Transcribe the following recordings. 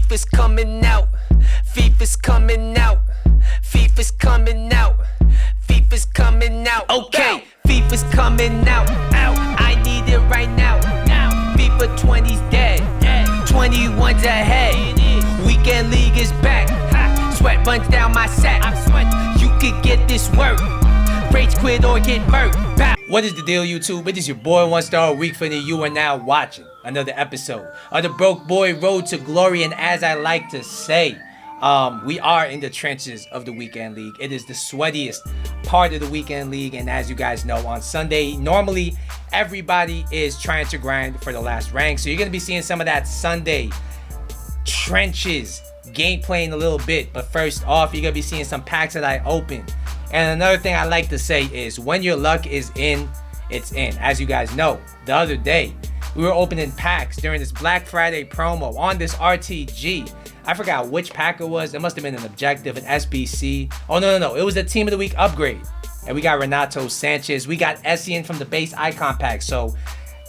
FIFA's coming out. FIFA's coming out. FIFA's coming out. FIFA's coming out. Okay, FIFA's coming out. I need it right now. FIFA 20's dead. 21's ahead. Weekend League is back. Sweat runs down my sack. You could get this work. Rage quit or get murked. What is the deal, YouTube? It is your boy, One Star Week for you are now watching another episode of the Broke Boy Road to Glory. And as I like to say, we are in the trenches of the Weekend League. It is the sweatiest part of the Weekend League. And as you guys know, on Sunday, normally everybody is trying to grind for the last rank. So you're going to be seeing some of that Sunday trenches gameplay in a little bit. But first off, you're going to be seeing some packs that I opened. And another thing I like to say is when your luck is in, it's in. As you guys know, the other day, we were opening packs during this Black Friday promo on this RTG. I forgot which pack it was. It must have been an objective, an SBC. Oh, no. It was the Team of the Week upgrade. And we got Renato Sanchez. We got Essien from the base icon pack. So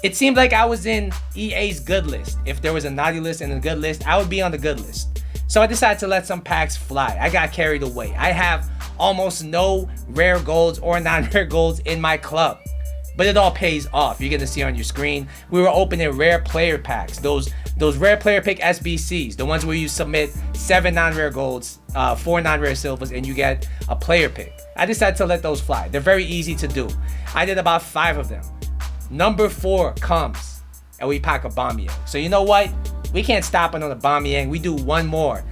it seemed like I was in EA's good list. If there was a naughty list and a good list, I would be on the good list. So I decided to let some packs fly. I got carried away. I have almost no rare golds or non-rare golds in my club. But it all pays off. You're going to see on your screen. We were opening rare player packs. Those rare player pick SBCs. The ones where you submit 7 non-rare golds, 4 non-rare silvers, and you get a player pick. I decided to let those fly. They're very easy to do. I did about 5 of them. Number 4 comes, and we pack a Aubameyang. So you know what? We can't stop it on the Aubameyang. We do one more.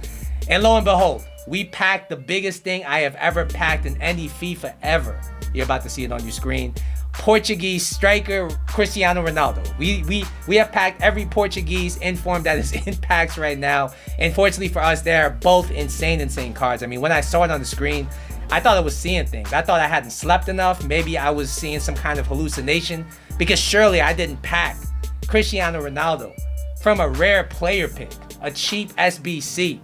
And lo and behold, we packed the biggest thing I have ever packed in any FIFA ever. You're about to see it on your screen. Portuguese striker Cristiano Ronaldo. We have packed every Portuguese inform that is in packs right now. And fortunately for us, they're both insane cards. I mean, when I saw it on the screen, I thought I was seeing things. I thought I hadn't slept enough. Maybe I was seeing some kind of hallucination, because surely I didn't pack Cristiano Ronaldo from a rare player pick, a cheap SBC.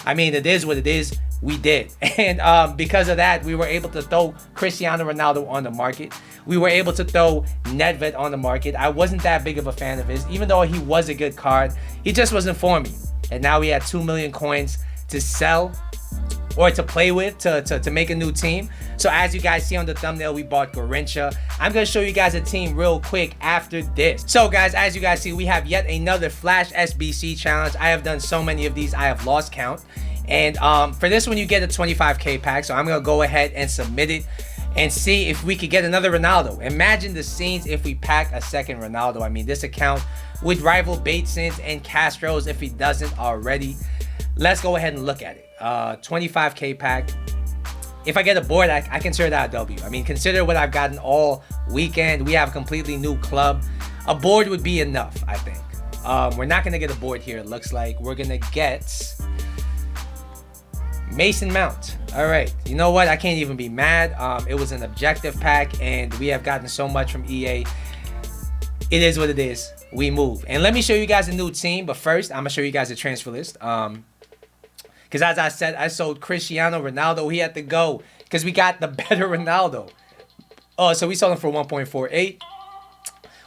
I mean, it is what it is. We did. And because of that, we were able to throw Cristiano Ronaldo on the market. We were able to throw Nedved on the market. I wasn't that big of a fan of his, even though he was a good card. He just wasn't for me. And now we had 2 million coins to sell or to play with to make a new team. So as you guys see on the thumbnail, we bought Garrincha. I'm going to show you guys a team real quick after this. So guys, as you guys see, we have yet another Flash SBC challenge. I have done so many of these, I have lost count. And for this one, you get a 25k pack. So I'm going to go ahead and submit it and see if we could get another Ronaldo. Imagine the scenes if we pack a second Ronaldo. I mean, this account would rival Bateson's and Castro's if he doesn't already. Let's go ahead and look at it. 25k pack. If I get a board, I consider that a W. I mean, consider what I've gotten all weekend. We have a completely new club. A board would be enough, I think. We're not going to get a board here, it looks like. We're going to get Mason Mount. All right. You know what? I can't even be mad. It was an objective pack, and we have gotten so much from EA. It is what it is. We move. And let me show you guys a new team. But first, I'm going to show you guys the transfer list. Because as I said, I sold Cristiano Ronaldo. He had to go because we got the better Ronaldo. Oh, so we sold him for 1.48.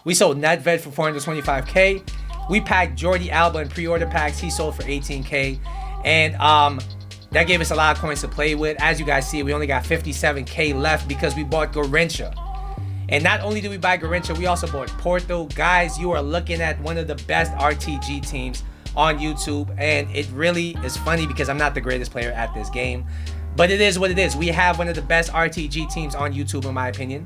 We sold Nedved for 425k. We packed Jordi Alba in pre-order packs. He sold for 18k. And that gave us a lot of coins to play with. As you guys see, we only got 57k left because we bought Garrincha. And not only did we buy Garrincha, we also bought Porto. Guys, you are looking at one of the best RTG teams on YouTube, and it really is funny because I'm not the greatest player at this game, but it is what it is. We have one of the best RTG teams on YouTube, in my opinion.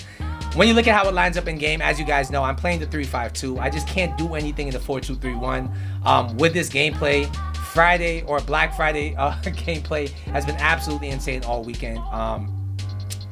When you look at how it lines up in game, as you guys know, I'm playing the 3-5-2. I just can't do anything in the 4-2-3-1 with this gameplay. Friday or Black Friday gameplay has been absolutely insane all weekend.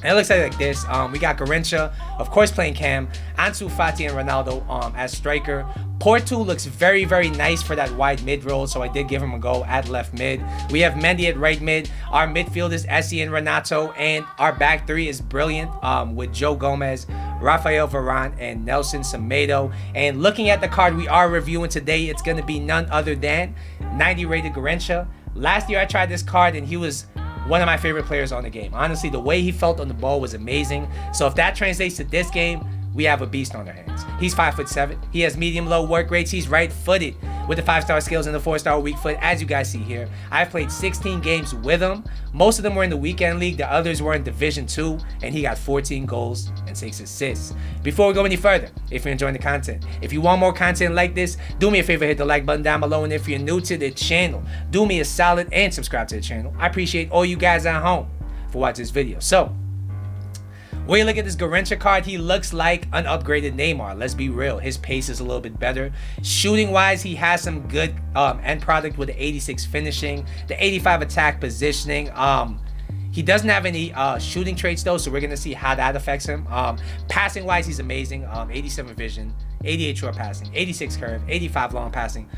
And it looks like this. We got Garrincha, of course, playing Cam, Ansu Fati and Ronaldo as striker. Porto looks very nice for that wide mid role, so I did give him a go at left mid. We have Mendy at right mid. Our midfield is Essien and Renato, and our back three is brilliant with Joe Gomez, Rafael Varane, and Nelson Semedo. And looking at the card we are reviewing today, it's going to be none other than 90 rated Garrincha. Last year I tried this card and he was one of my favorite players on the game. Honestly, the way he felt on the ball was amazing. So if that translates to this game, we have a beast on our hands. He's 5'7". He has medium-low work rates. He's right-footed with the 5-star skills and the 4-star weak foot, as you guys see here. I've played 16 games with him. Most of them were in the weekend league. The others were in Division 2, and he got 14 goals and 6 assists. Before we go any further, if you're enjoying the content, if you want more content like this, do me a favor, hit the like button down below. And if you're new to the channel, do me a solid and subscribe to the channel. I appreciate all you guys at home for watching this video. So, when you look at this Garrincha card, he looks like an upgraded Neymar. Let's be real. His pace is a little bit better. Shooting-wise, he has some good end product with the 86 finishing, the 85 attack positioning. He doesn't have any shooting traits, though, so we're going to see how that affects him. Passing-wise, he's amazing. 87 vision, 88 short passing, 86 curve, 85 long passing.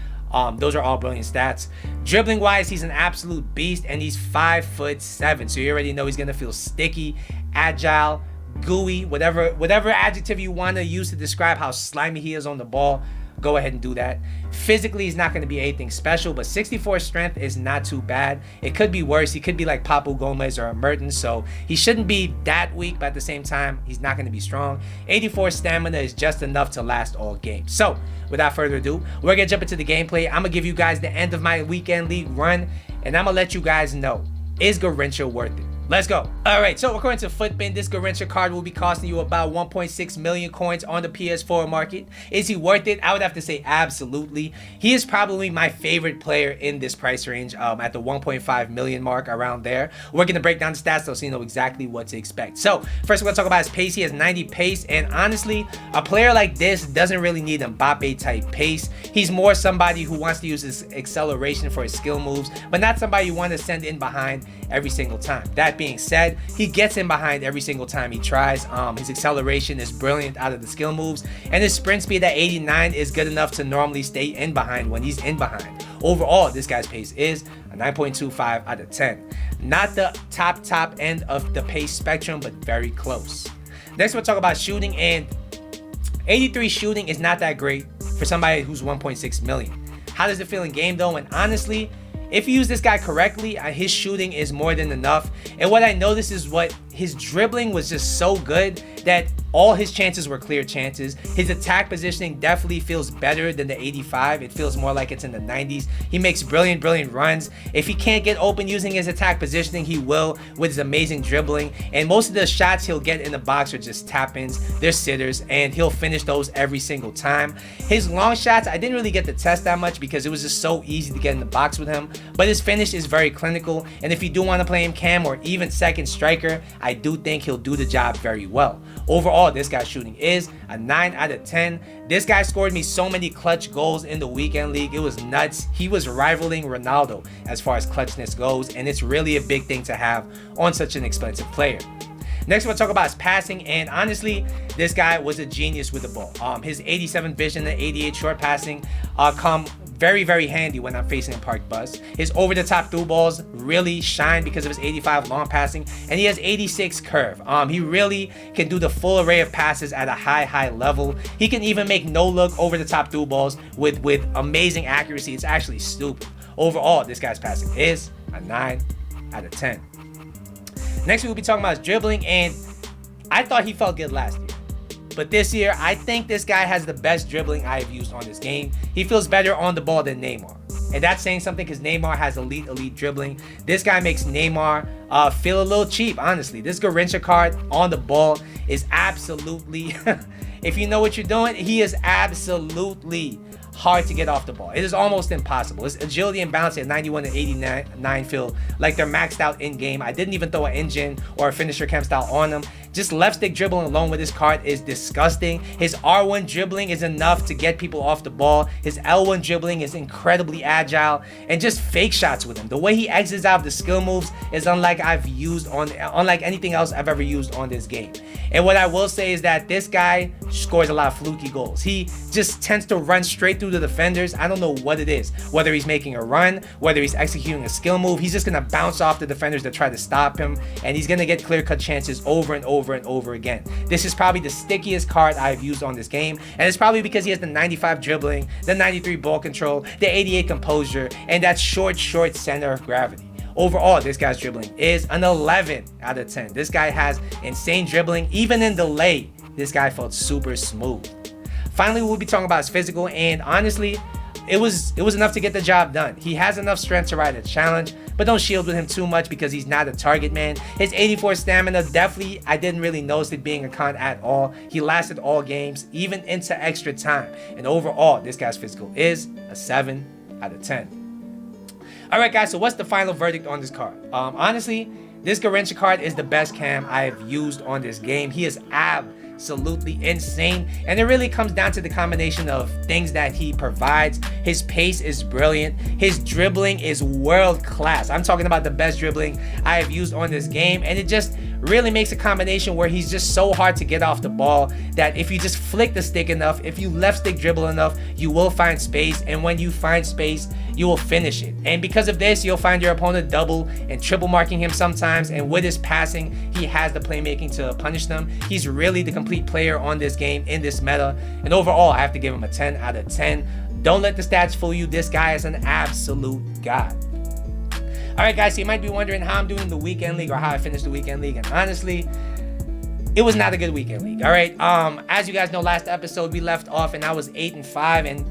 Those are all brilliant stats. Dribbling wise, he's an absolute beast, and he's 5'7", so you already know he's gonna feel sticky, agile, gooey, whatever adjective you want to use to describe how slimy he is on the ball. Go ahead and do that. Physically, he's not going to be anything special, but 64 strength is not too bad. It could be worse. He could be like Papu Gomez or Mertens, so he shouldn't be that weak, but at the same time, he's not going to be strong. 84 stamina is just enough to last all games. So, without further ado, we're going to jump into the gameplay. I'm going to give you guys the end of my weekend league run, and I'm going to let you guys know, is Garancho worth it? Let's go. All right, so according to Footbin, this Garrincha card will be costing you about 1.6 million coins on the PS4 market. Is he worth it? I would have to say absolutely. He is probably my favorite player in this price range, at the 1.5 million mark, around there. We're going to break down the stats though, so you know exactly what to expect. So first we're going to talk about his pace. He has 90 pace, and honestly, a player like this doesn't really need Mbappe type pace. He's more somebody who wants to use his acceleration for his skill moves, but not somebody you want to send in behind every single time. That being said, he gets in behind every single time he tries. His acceleration is brilliant out of the skill moves, and his sprint speed at 89 is good enough to normally stay in behind when he's in behind. Overall, this guy's pace is a 9.25 out of 10. Not the top end of the pace spectrum, but very close. Next, we'll talk about shooting, and 83 shooting is not that great for somebody who's 1.6 million. How does it feel in game though? And honestly, if you use this guy correctly, his shooting is more than enough. And what I noticed is his dribbling was just so good that all his chances were clear chances. His attack positioning definitely feels better than the 85. It feels more like it's in the 90s. He makes brilliant runs. If he can't get open using his attack positioning, he will with his amazing dribbling. And most of the shots he'll get in the box are just tap-ins. They're sitters, and he'll finish those every single time. His long shots, I didn't really get to test that much because it was just so easy to get in the box with him. But his finish is very clinical, and if you do want to play him cam or even second striker, I do think he'll do the job very well. Overall, this guy's shooting is a 9 out of 10. This guy scored me so many clutch goals in the weekend league. It was nuts. He was rivaling Ronaldo as far as clutchness goes, and it's really a big thing to have on such an expensive player. Next, we'll talk about his passing, and honestly, this guy was a genius with the ball. His 87 vision and 88 short passing come very handy when I'm facing a park bus. His over-the-top through balls really shine because of his 85 long passing, and he has 86 curve. He really can do the full array of passes at a high level. He can even make no-look over-the-top through balls with amazing accuracy. It's actually stupid. Overall, this guy's passing is a 9 out of 10. Next, we'll be talking about his dribbling, and I thought he felt good last year. But this year, I think this guy has the best dribbling I have used on this game. He feels better on the ball than Neymar. And that's saying something because Neymar has elite dribbling. This guy makes Neymar feel a little cheap, honestly. This Garrincha card on the ball is absolutely, if you know what you're doing, he is absolutely hard to get off the ball. It is almost impossible. His agility and balance at 91 and 89 feel like they're maxed out in game. I didn't even throw an engine or a finisher cam style on him. Just left stick dribbling alone with this card is disgusting. His R1 dribbling is enough to get people off the ball. His L1 dribbling is incredibly agile, and just fake shots with him. The way he exits out of the skill moves is unlike anything else I've ever used on this game. And what I will say is that this guy scores a lot of fluky goals. He just tends to run straight through the defenders. I don't know what it is. Whether he's making a run, whether he's executing a skill move, he's just going to bounce off the defenders that try to stop him, and he's going to get clear-cut chances over and over again. This is probably the stickiest card I've used on this game, and it's probably because he has the 95 dribbling, the 93 ball control, the 88 composure, and that short center of gravity. Overall, this guy's dribbling is an 11 out of 10. This guy has insane dribbling. Even in delay, this guy felt super smooth. Finally, we'll be talking about his physical, and honestly, it was enough to get the job done. He has enough strength to ride a challenge, but don't shield with him too much because he's not a target man. His 84 stamina, definitely, I didn't really notice it being a con at all. He lasted all games, even into extra time. And overall, this guy's physical is a 7 out of 10. All right, guys, so what's the final verdict on this card? Honestly, this Garrincha card is the best cam I have used on this game. He is absolutely insane, and it really comes down to the combination of things that he provides. His pace is brilliant. His dribbling is world class. I'm talking about the best dribbling I have used on this game, and it just really makes a combination where he's just so hard to get off the ball that if you just flick the stick enough, if you left stick dribble enough, you will find space, and when you find space, you will finish it. And because of this, you'll find your opponent double and triple marking him sometimes, and with his passing, he has the playmaking to punish them. He's really the complete player on this game in this meta, and overall, I have to give him a 10 out of 10. Don't let the stats fool you. This guy is an absolute god. All right, guys, so you might be wondering how I'm doing the weekend league or how I finished the weekend league, and honestly, it was not a good weekend league. All right, as you guys know, last episode we left off and I was 8-5, and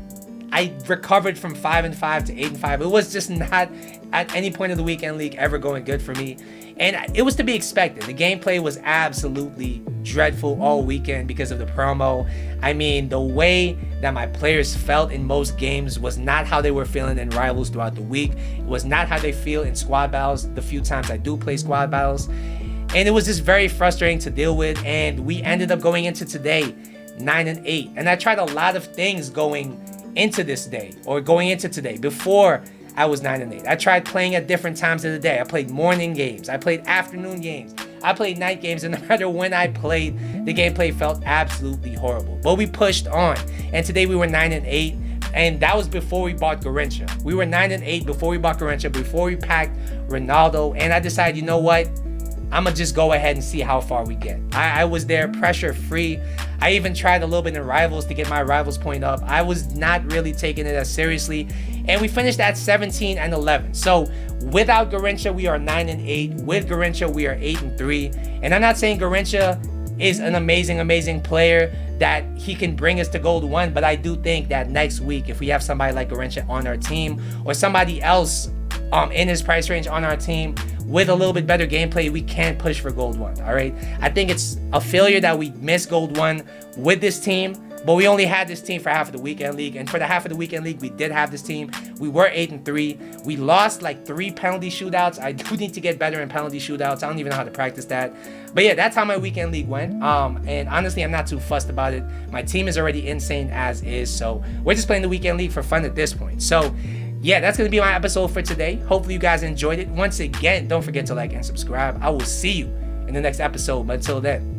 I recovered from 5-5 to 8-5. It was just not at any point of the weekend league ever going good for me, and it was to be expected. The gameplay was absolutely dreadful all weekend because of the promo. I mean, the way that my players felt in most games was not how they were feeling in rivals throughout the week. It was not how they feel in squad battles the few times I do play squad battles, and it was just very frustrating to deal with. And we ended up going into today 9-8, and I tried a lot of things going into this day, or going into today, before I was 9-8. I tried playing at different times of the day. I played morning games, I played afternoon games, I played night games, and no matter when I played, the gameplay felt absolutely horrible. But we pushed on, and today we were 9-8, and that was before we bought Garrincha. We were 9-8 before we bought Garrincha, before we packed Ronaldo, and I decided, you know what? I'm gonna just go ahead and see how far we get. I was there pressure free. I even tried a little bit in rivals to get my rivals point up. I was not really taking it as seriously, and we finished at 17-11. So without Garrincha, we are 9-8. With Garrincha, we are 8-3. And I'm not saying Garrincha is an amazing player that he can bring us to gold 1, but I do think that next week, if we have somebody like Garrincha on our team, or somebody else in his price range on our team with a little bit better gameplay, we can push for gold 1. All right, I think it's a failure that we missed gold 1 with this team, but we only had this team for half of the weekend league, and for the half of the weekend league we did have this team. We were 8-3. We lost like 3 penalty shootouts. I do need to get better in penalty shootouts. I don't even know how to practice that, but yeah, that's how my weekend league went. And honestly, I'm not too fussed about it. My team is already insane as is, so we're just playing the weekend league for fun at this point. So yeah, that's going to be my episode for today. Hopefully you guys enjoyed it. Once again, don't forget to like and subscribe. I will see you in the next episode. But until then,